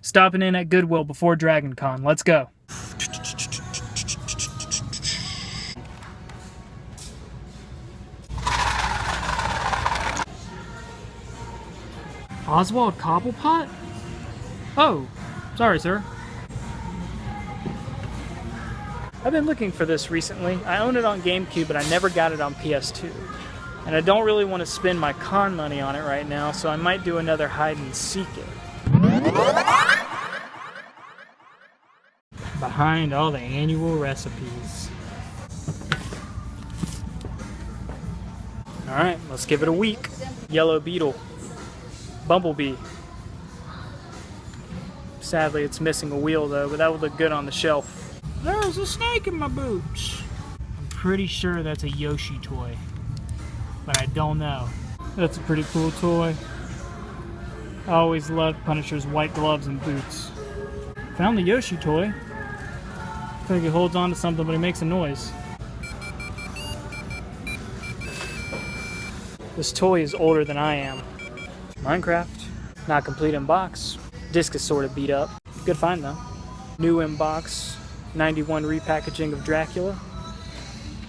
Stopping in at Goodwill before Dragon Con. Let's go. Oswald Cobblepot? Oh, sorry, sir. I've been looking for this recently. I own it on GameCube, but I never got it on PS2. And I don't really want to spend my con money on it right now, so I might do another hide and seek it. Behind all the annual recipes. Alright, let's give it a week. Yellow Beetle. Bumblebee. Sadly, it's missing a wheel though, but that would look good on the shelf. There's a snake in my boots. I'm pretty sure that's a Yoshi toy, but I don't know. That's a pretty cool toy. I always loved Punisher's white gloves and boots. Found the Yoshi toy. I think he holds on to something, but he makes a noise. This toy is older than I am. Minecraft. Not complete in box. Disc is sort of beat up. Good find though. New in box. 91 repackaging of Dracula.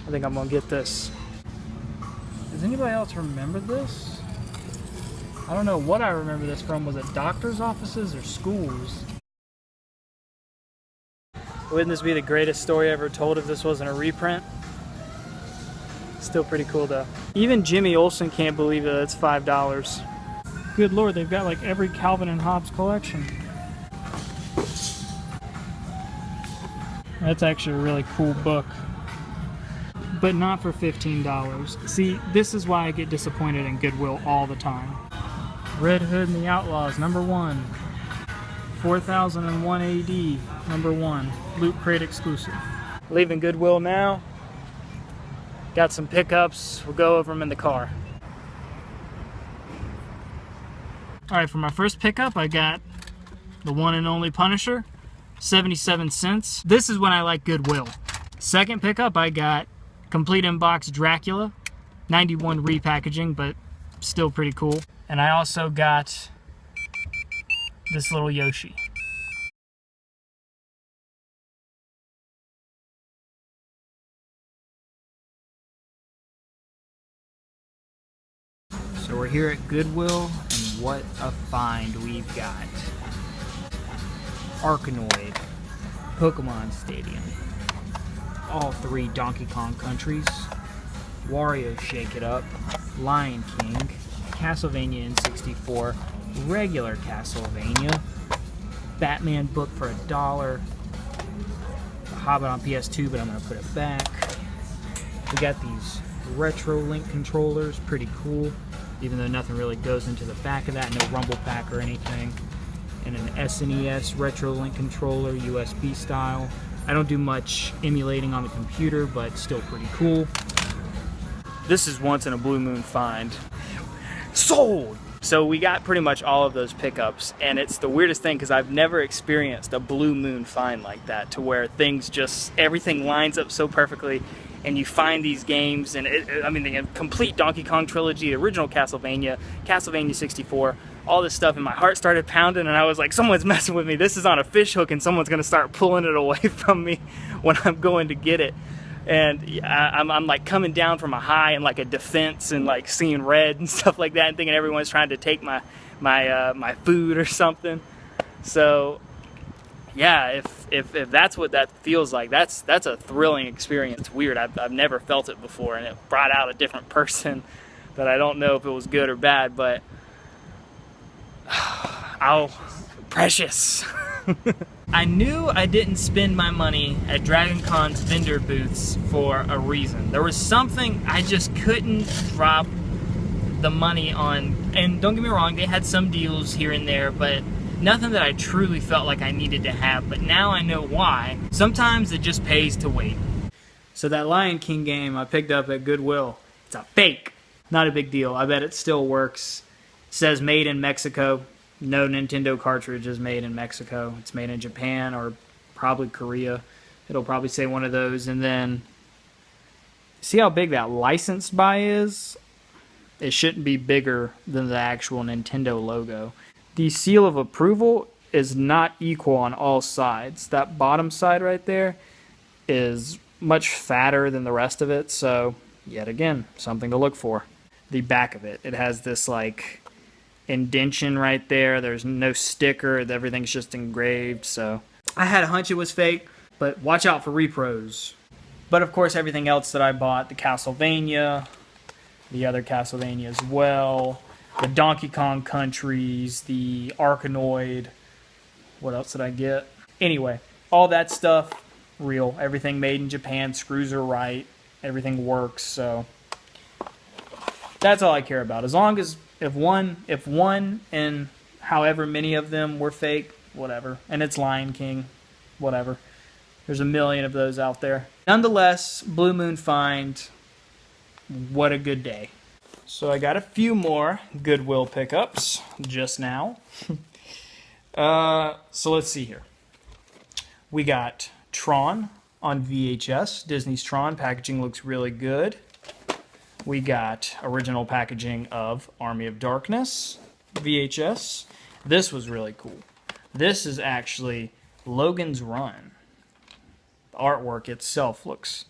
I think I'm gonna get this. Does anybody else remember this? I don't know what I remember this from. Was it doctor's offices or schools? Wouldn't this be the greatest story ever told if this wasn't a reprint? Still pretty cool though. Even Jimmy Olsen can't believe that it's $5. Good lord, they've got like every Calvin and Hobbes collection. That's actually a really cool book. But not for $15. See, this is why I get disappointed in Goodwill all the time. Red Hood and the Outlaws, #1. 4001 AD, #1. Loot Crate exclusive. Leaving Goodwill now. Got some pickups. We'll go over them in the car. Alright, for my first pickup, I got the one and only Punisher. 77 cents. This is when I like Goodwill. Second pickup, I got complete in box Dracula. 91 repackaging, but still pretty cool. And I also got this little Yoshi. So we're here at Goodwill, and what a find we've got. Arkanoid, Pokemon Stadium, all 3 Donkey Kong countries, Wario Shake It Up, Lion King, Castlevania N64, regular Castlevania, Batman book for $1, The Hobbit on PS2, but I'm going to put it back. We got these Retro Link controllers, pretty cool, even though nothing really goes into the back of that, no rumble pack or anything. And an SNES Retro Link controller, USB style. I don't do much emulating on the computer, but still pretty cool. This is once in a blue moon find. Sold! So we got pretty much all of those pickups, and it's the weirdest thing because I've never experienced a blue moon find like that, to where things just, everything lines up so perfectly, and you find these games, and I mean the complete Donkey Kong trilogy, original Castlevania, Castlevania 64, all this stuff, and my heart started pounding, and I was like, someone's messing with me. This is on a fish hook, and someone's gonna start pulling it away from me when I'm going to get it. And I'm like coming down from a high and like a defense and like seeing red and stuff like that, and thinking everyone's trying to take my food or something. So yeah, if that's what that feels like, that's a thrilling experience. Weird. I've never felt it before, and it brought out a different person that I don't know if it was good or bad, but oh, precious. I knew I didn't spend my money at Dragon Con's vendor booths for a reason. There was something I just couldn't drop the money on. And don't get me wrong, they had some deals here and there, but nothing that I truly felt like I needed to have. But now I know why. Sometimes it just pays to wait. So that Lion King game I picked up at Goodwill, it's a fake. Not a big deal. I bet it still works. It says made in Mexico. No Nintendo cartridge is made in Mexico. It's made in Japan or probably Korea. It'll probably say one of those. And then, see how big that licensed buy is? It shouldn't be bigger than the actual Nintendo logo. The seal of approval is not equal on all sides. That bottom side right there is much fatter than the rest of it, so yet again, something to look for. The back of it, it has this like indention right there. There's no sticker, everything's just engraved, so I had a hunch it was fake, but watch out for repros. But of course, everything else that I bought, the Castlevania, the other Castlevania as well, the Donkey Kong countries, the Arkanoid, what else did I get? Anyway, all that stuff, real. Everything made in Japan, screws are right, everything works, so that's all I care about. As long as if one and however many of them were fake, whatever. And it's Lion King, whatever. There's a million of those out there. Nonetheless, Blue Moon find, what a good day. So I got a few more Goodwill pickups just now. So let's see here. We got Tron on VHS. Disney's Tron. Packaging looks really good. We got original packaging of Army of Darkness VHS. This was really cool. This is actually Logan's Run. The artwork itself looks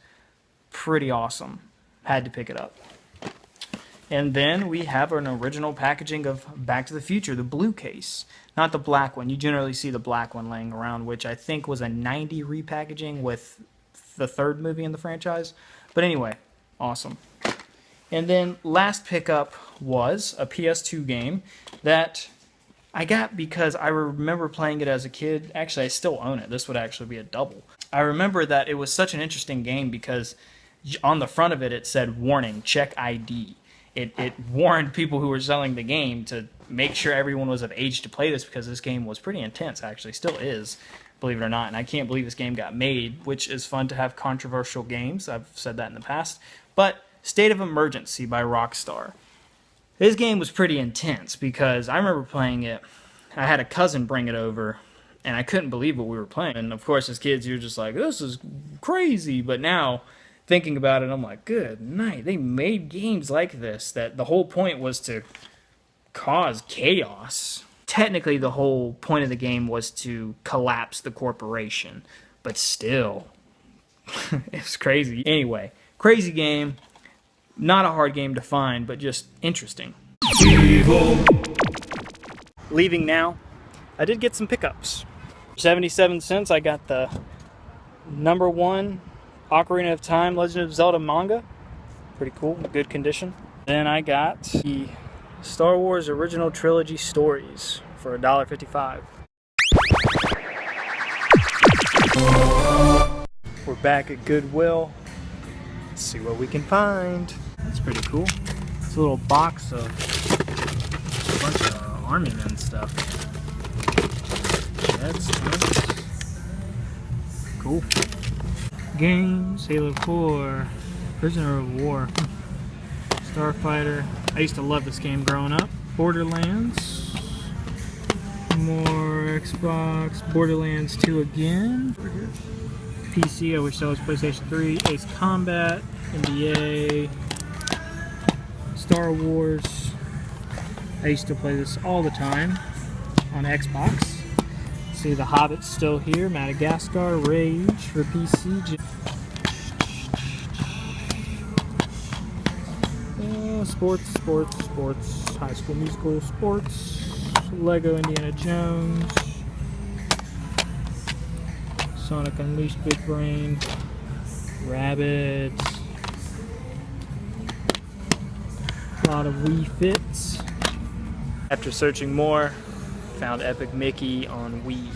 pretty awesome. Had to pick it up. And then we have an original packaging of Back to the Future, the blue case. Not the black one. You generally see the black one laying around, which I think was a 90 repackaging with the third movie in the franchise. But anyway, awesome. And then last pickup was a PS2 game that I got because I remember playing it as a kid. Actually, I still own it. This would actually be a double. I remember that it was such an interesting game because on the front of it, it said, "Warning, check ID." It warned people who were selling the game to make sure everyone was of age to play this because this game was pretty intense, actually. Still is, believe it or not. And I can't believe this game got made, which is fun to have controversial games. I've said that in the past. But State of Emergency by Rockstar. This game was pretty intense because I remember playing it. I had a cousin bring it over, and I couldn't believe what we were playing. And of course, as kids, you're just like, this is crazy. But now, thinking about it, I'm like, good night. They made games like this that the whole point was to cause chaos. Technically, the whole point of the game was to collapse the corporation. But still, it was crazy. Anyway, crazy game. Not a hard game to find, but just interesting. Evil. Leaving now, I did get some pickups. 77 cents, I got the #1 Ocarina of Time Legend of Zelda manga. Pretty cool, good condition. Then I got the Star Wars Original Trilogy Stories for $1.55. We're back at Goodwill. Let's see what we can find. That's pretty cool. It's a little box of a bunch of Army Men stuff. That's nice. Cool. Games, Halo 4, Prisoner of War, Starfighter. I used to love this game growing up. Borderlands. More Xbox. Borderlands 2 again. PC, I wish that was PlayStation 3. Ace Combat, NBA, Star Wars. I used to play this all the time on Xbox. See, The Hobbit's still here. Madagascar, Rage for PC. Sports. High School Musical, sports. Lego Indiana Jones. Sonic Unleashed, Big Brain, Rabbids, a lot of Wii Fits. After searching more, found Epic Mickey on Wii.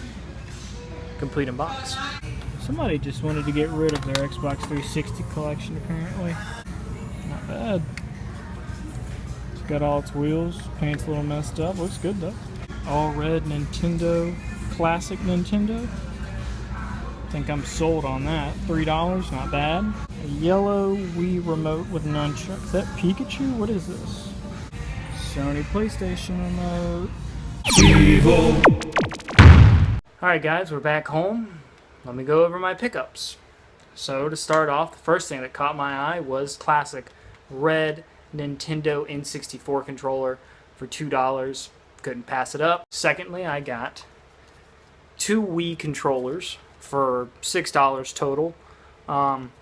Complete in box. Somebody just wanted to get rid of their Xbox 360 collection apparently. Not bad. It's got all its wheels, paint's a little messed up, looks good though. All red Nintendo, classic Nintendo. I think I'm sold on that. $3, not bad. A yellow Wii remote with nunchuck. Is that Pikachu? What is this? Sony PlayStation remote. Evil. Alright guys, we're back home. Let me go over my pickups. So to start off, the first thing that caught my eye was classic red Nintendo N64 controller for $2. Couldn't pass it up. Secondly, I got 2 Wii controllers for $6 total.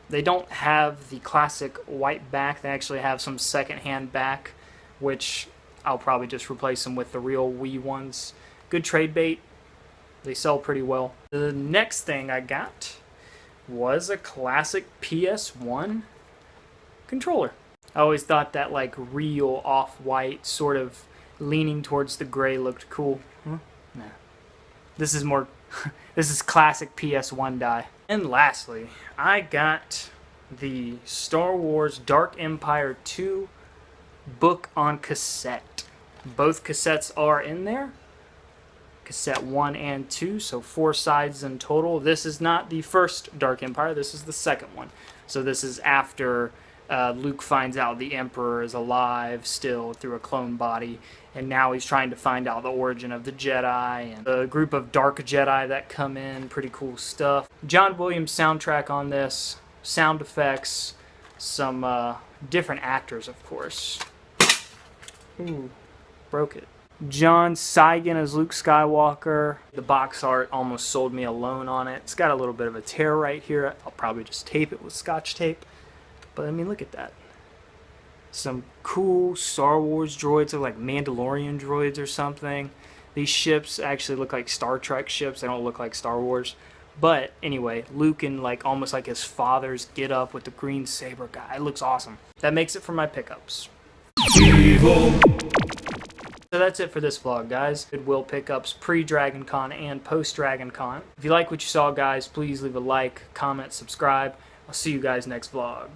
They don't have the classic white back. They actually have some second-hand back, which I'll probably just replace them with the real Wii ones. Good trade bait. They sell pretty well. The next thing I got was a classic PS1 controller. I always thought that like real off-white, sort of leaning towards the gray looked cool. Nah. This is more, this is classic PS1 dye. And lastly, I got the Star Wars Dark Empire 2 book on cassette. Both cassettes are in there. Cassette 1 and 2, so 4 sides in total. This is not the first Dark Empire, this is the second one. So this is after Luke finds out the Emperor is alive still through a clone body, and now he's trying to find out the origin of the Jedi and the group of Dark Jedi that come in. Pretty cool stuff. John Williams soundtrack on this, sound effects, some different actors, of course. Ooh, broke it. John Seigan as Luke Skywalker. The box art almost sold me a loan on it. It's got a little bit of a tear right here. I'll probably just tape it with Scotch tape. But I mean, look at that. Some cool Star Wars droids, or like Mandalorian droids or something. These ships actually look like Star Trek ships. They don't look like Star Wars. But anyway, Luke in like almost like his father's get up with the green saber guy. It looks awesome. That makes it for my pickups. Evil. So that's it for this vlog, guys. Goodwill pickups pre-Dragon Con and post-Dragon Con. If you like what you saw, guys, please leave a like, comment, subscribe. I'll see you guys next vlog.